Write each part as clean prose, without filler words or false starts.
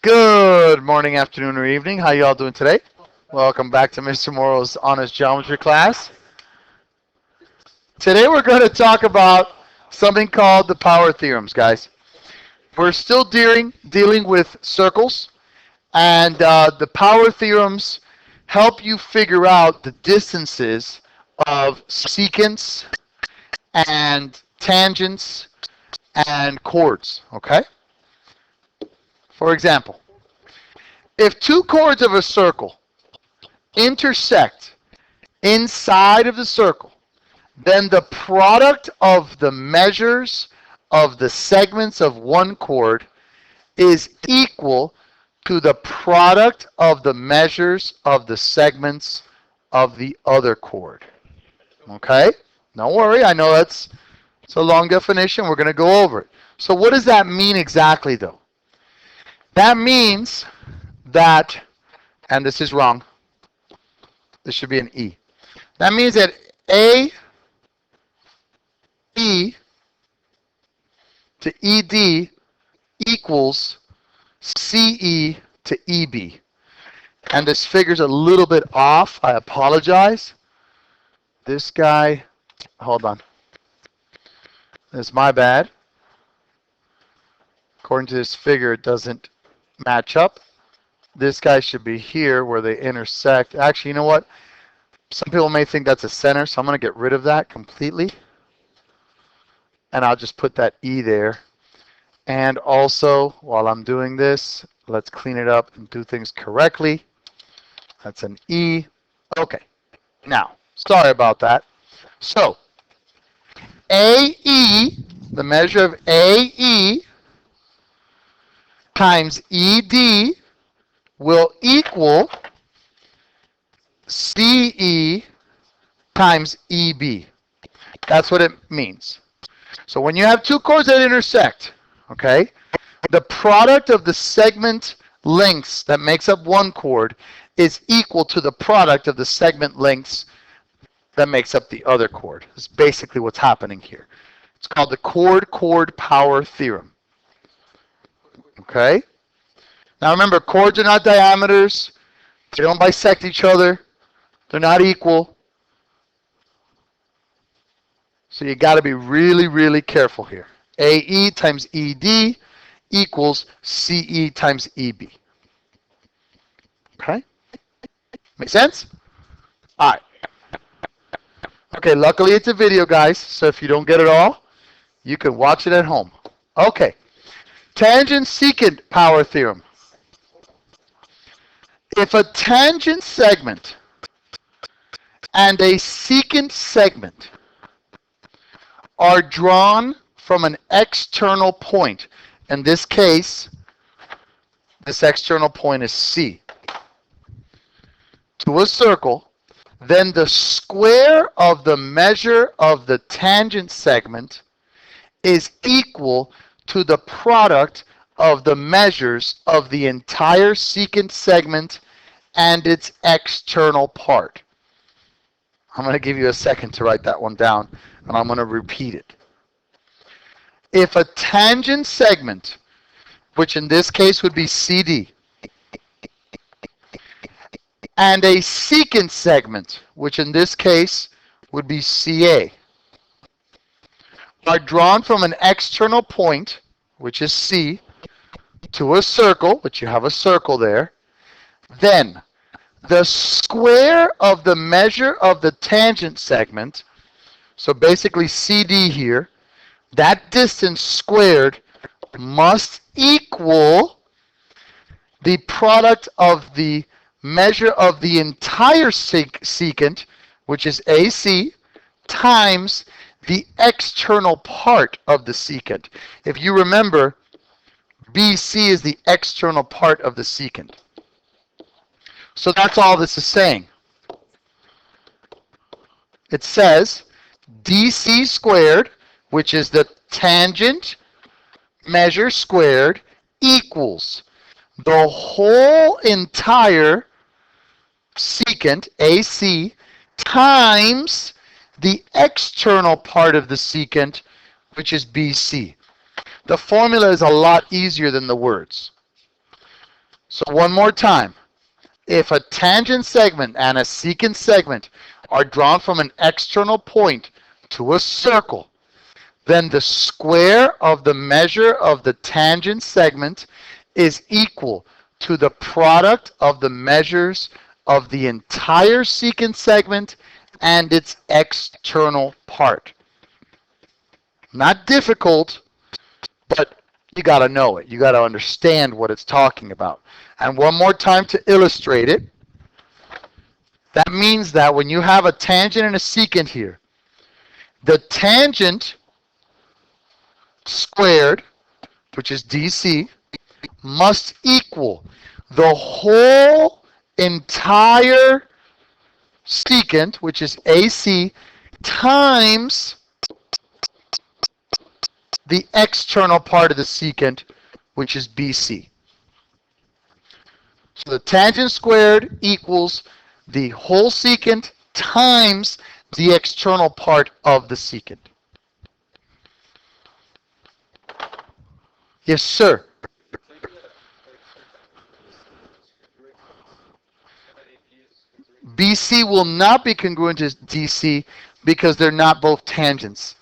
Good morning, afternoon, or evening. How you all doing today? Welcome back to Mr. Morrow's Honest Geometry class. Today we're going to talk about something called the power theorems, guys. We're still dealing with circles, and the power theorems help you figure out the distances of secants and tangents and chords, okay? For example, if two chords of a circle intersect inside of the circle, then the product of the measures of the segments of one chord is equal to the product of the measures of the segments of the other chord. Okay? Don't worry, I know it's a long definition. We're going to go over it. So what does that mean exactly, though? That means that, and this is wrong, this should be an E. That means that AE to ED equals CE to EB. And this figure's a little bit off. I apologize. This guy, hold on. This is my bad. According to this figure, it doesn't match up. This guy should be here where they intersect. Actually, you know what? Some people may think that's a center, so I'm going to get rid of that completely. And I'll just put that E there. And also, while I'm doing this, let's clean it up and do things correctly. That's an E. Okay. Now, sorry about that. So, AE, the measure of AE times ED will equal CE times EB. That's what it means. So when you have two chords that intersect, okay, the product of the segment lengths that makes up one chord is equal to the product of the segment lengths that makes up the other chord. That's basically what's happening here. It's called the chord-chord power theorem. Okay? Now remember, chords are not diameters. They don't bisect each other. They're not equal. So you got to be really, really careful here. AE times ED equals CE times EB. Okay? Make sense? All right. Okay, luckily it's a video, guys, so if you don't get it all, you can watch it at home. Okay. Tangent-Secant power theorem. If a tangent segment and a secant segment are drawn from an external point, in this case, this external point is C, to a circle, then the square of the measure of the tangent segment is equal to the product of the measures of the entire secant segment and its external part. I'm going to give you a second to write that one down, and I'm going to repeat it. If a tangent segment, which in this case would be CD, and a secant segment, which in this case would be CA, are drawn from an external point, which is C, to a circle, which you have a circle there, then the square of the measure of the tangent segment, so basically CD here, that distance squared must equal the product of the measure of the entire secant, which is AC, times the external part of the secant. If you remember, BC is the external part of the secant. So that's all this is saying. It says DC squared, which is the tangent measure squared, equals the whole entire secant, AC, times the external part of the secant, which is BC. The formula is a lot easier than the words. So one more time. If a tangent segment and a secant segment are drawn from an external point to a circle, then the square of the measure of the tangent segment is equal to the product of the measures of the entire secant segment and its external part. Not difficult, but you got to know it. You got to understand what it's talking about. And one more time to illustrate it. That means that when you have a tangent and a secant here, the tangent squared, which is DC, must equal the whole entire secant, which is AC, times the external part of the secant, which is BC. So the tangent squared equals the whole secant times the external part of the secant. Yes, sir. BC will not be congruent to DC because they're not both tangents.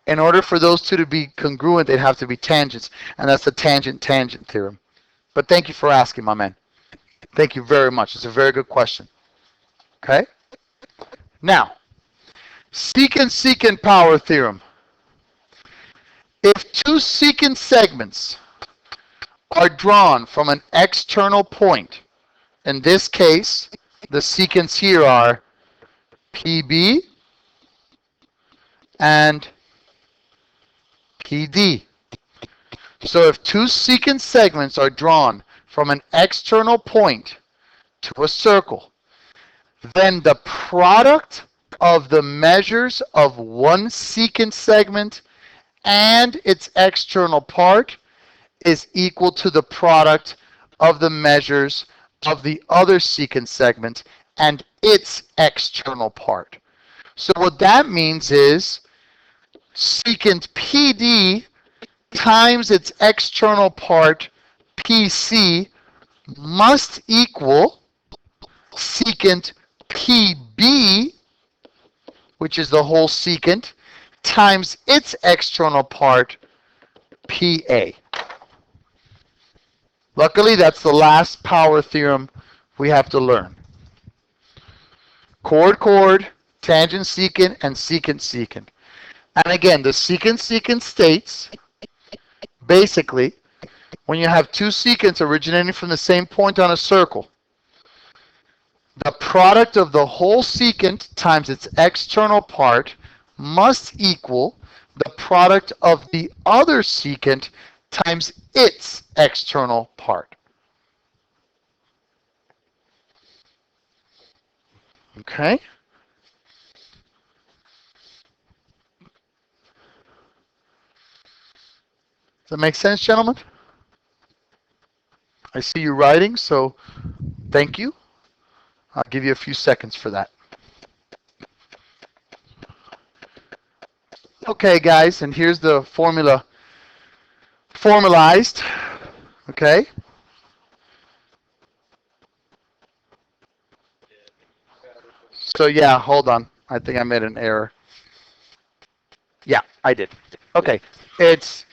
In order for those two to be congruent, they'd have to be tangents, and that's the tangent-tangent theorem. But thank you for asking, my man. Thank you very much. It's a very good question. Okay? Now, secant-secant power theorem. If two secant segments are drawn from an external point, in this case, the secants here are PB and PD. So if two secant segments are drawn from an external point to a circle, then the product of the measures of one secant segment and its external part is equal to the product of the measures of the other secant segment and its external part. So what that means is secant PD times its external part PC must equal secant PB, which is the whole secant, times its external part PA. Luckily, that's the last power theorem we have to learn. Chord-Chord, Tangent-Secant, and Secant-Secant. And again, the Secant-Secant states, basically, when you have two secants originating from the same point on a circle, the product of the whole secant times its external part must equal the product of the other secant times its external part. Okay? Does that make sense, gentlemen? I see you writing, so thank you. I'll give you a few seconds for that. Okay, guys, and here's the formula formalized. Okay? So yeah, hold on. I think I made an error. Yeah, I did. Okay. It's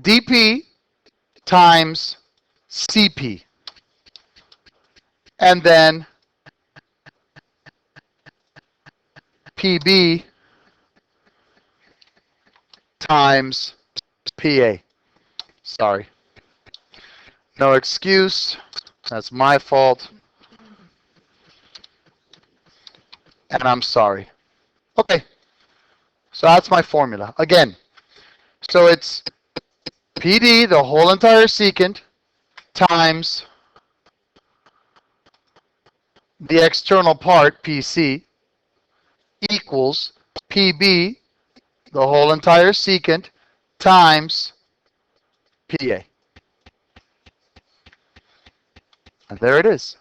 dP times Cp. And then Pb times Pa. Sorry. No excuse. That's my fault. And I'm sorry. Okay. So that's my formula. Again, so it's PD, the whole entire secant, times the external part, PC, equals PB, the whole entire secant, times PA. And there it is.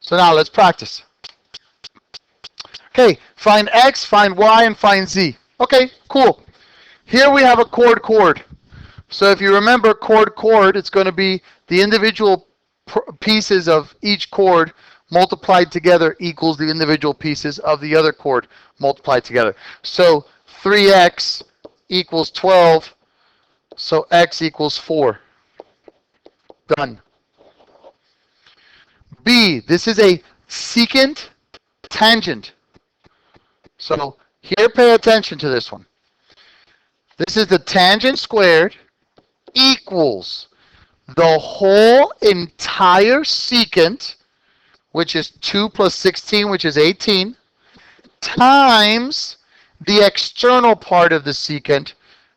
So now let's practice. Okay, find X, find Y, and find Z. Okay, cool. Here we have a chord-chord. So if you remember chord-chord, it's going to be the individual pieces of each chord multiplied together equals the individual pieces of the other chord multiplied together. So 3x equals 12, so x equals 4. Done. B, this is a secant tangent. So here, pay attention to this one. This is the tangent squared equals the whole entire secant, which is 2 plus 16, which is 18, times the external part of the secant,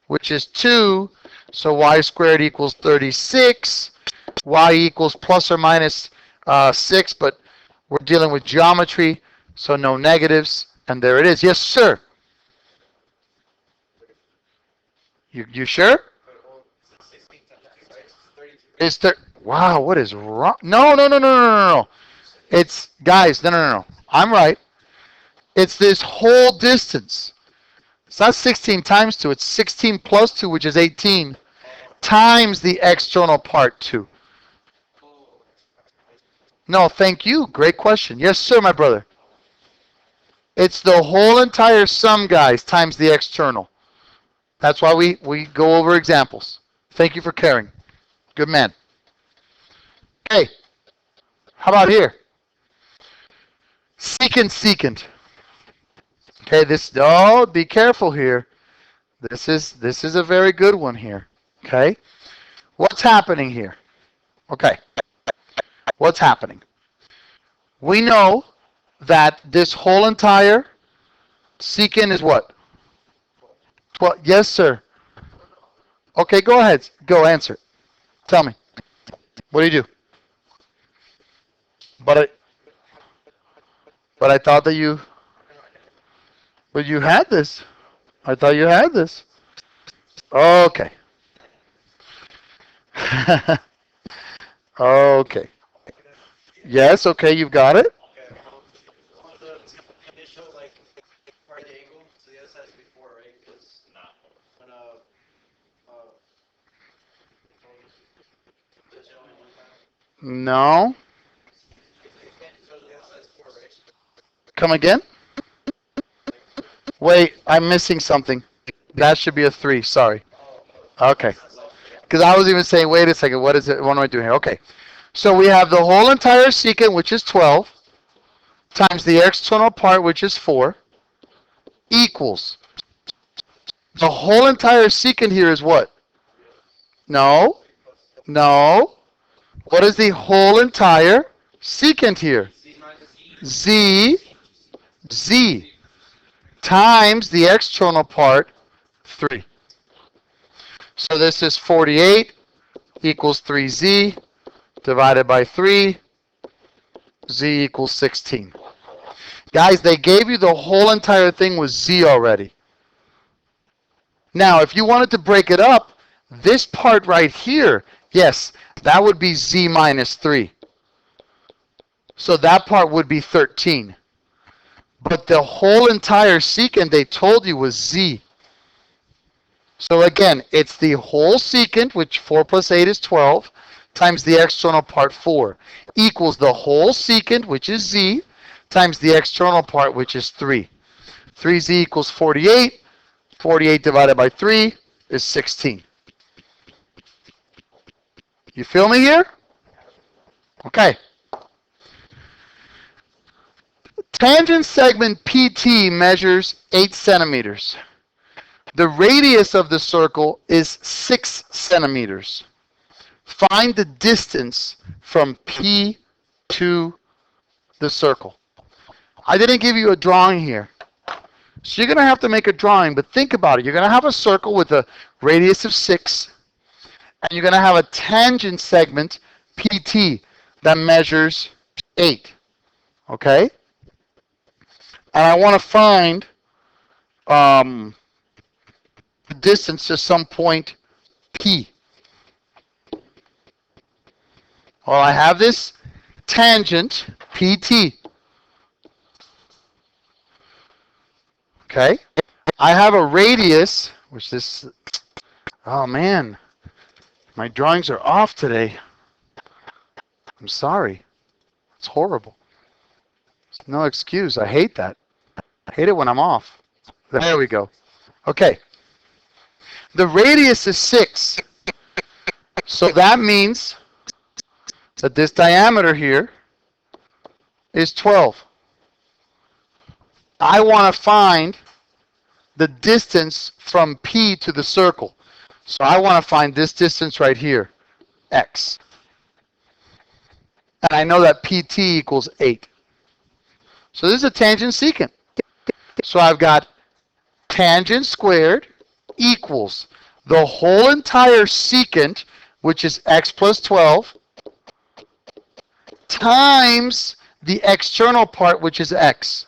which is 2. So y squared equals 36. Y equals plus or minus 6, but we're dealing with geometry, so no negatives. And there it is. Yes, sir. You sure? Is there? Wow, what is wrong? No, no, no, no, no, no, no. It's, guys, no, no, no, no. I'm right. It's this whole distance. It's not 16 times 2. It's 16 plus 2, which is 18, times the external part 2. No, thank you. Great question. Yes, sir, my brother. It's the whole entire sum, guys, times the external. That's why we go over examples. Thank you for caring. Good man. Okay. How about here? Secant-Secant. Okay, be careful here. This is a very good one here. Okay? What's happening here? Okay. What's happening? We know that this whole entire secant is what? Well, yes, sir. Okay, go ahead. Go answer. Tell me. What do you do? But I thought that but you had this. I thought you had this. Okay. Okay. Yes, okay, you've got it. No. Come again? Wait, I'm missing something. That should be a 3, sorry. Okay. Because I was even saying, wait a second, what is it? What am I doing here? Okay. So we have the whole entire secant, which is 12, times the external part, which is 4, equals. The whole entire secant here is what? No. No. What is the whole entire secant here? Z times the external part, 3. So this is 48 equals 3z divided by 3. Z equals 16. Guys, they gave you the whole entire thing with z already. Now, if you wanted to break it up, this part right here, yes, that would be z minus 3. So that part would be 13. But the whole entire secant they told you was z. So again, it's the whole secant, which 4 plus 8 is 12, times the external part 4, equals the whole secant, which is z, times the external part, which is 3. 3z equals 48. 48 divided by 3 is 16. You feel me here? Okay. Tangent segment PT measures 8 centimeters. The radius of the circle is 6 centimeters. Find the distance from P to the circle. I didn't give you a drawing here. So you're going to have to make a drawing, but think about it. You're going to have a circle with a radius of 6, and you're going to have a tangent segment, PT, that measures 8. Okay? And I want to find the distance to some point P. Well, I have this tangent, PT. Okay? I have a radius, Which this, oh man, my drawings are off today. I'm sorry. It's horrible. No excuse. I hate that. I hate it when I'm off. There we go. Okay. The radius is 6. So that means that this diameter here is 12. I want to find the distance from P to the circle. So I want to find this distance right here, x. And I know that PT equals 8. So this is a tangent secant. So I've got tangent squared equals the whole entire secant, which is x plus 12, times the external part, which is x.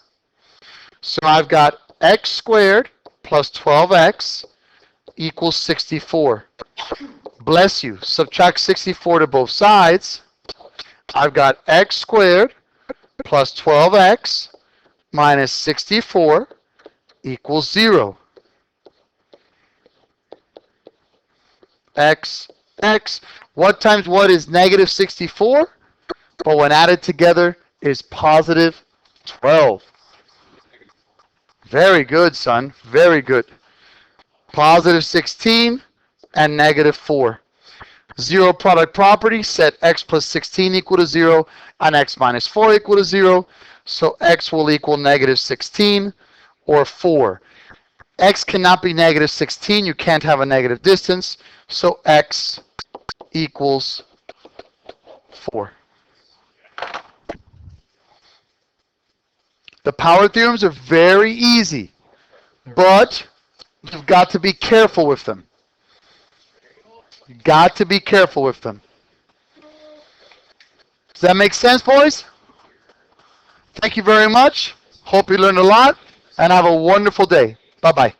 So I've got x squared plus 12x equals 64. Bless you. Subtract 64 to both sides. I've got x squared plus 12x minus 64 equals 0. X. What times what is negative 64? But when added together is positive 12. Very good, son. Very good. Positive 16 and negative 4. Zero product property, set x plus 16 equal to 0 and x minus 4 equal to 0. So x will equal negative 16 or 4. X cannot be negative 16. You can't have a negative distance. So x equals 4. The power theorems are very easy, but you've got to be careful with them. You've got to be careful with them. Does that make sense, boys? Thank you very much. Hope you learned a lot, and have a wonderful day. Bye-bye.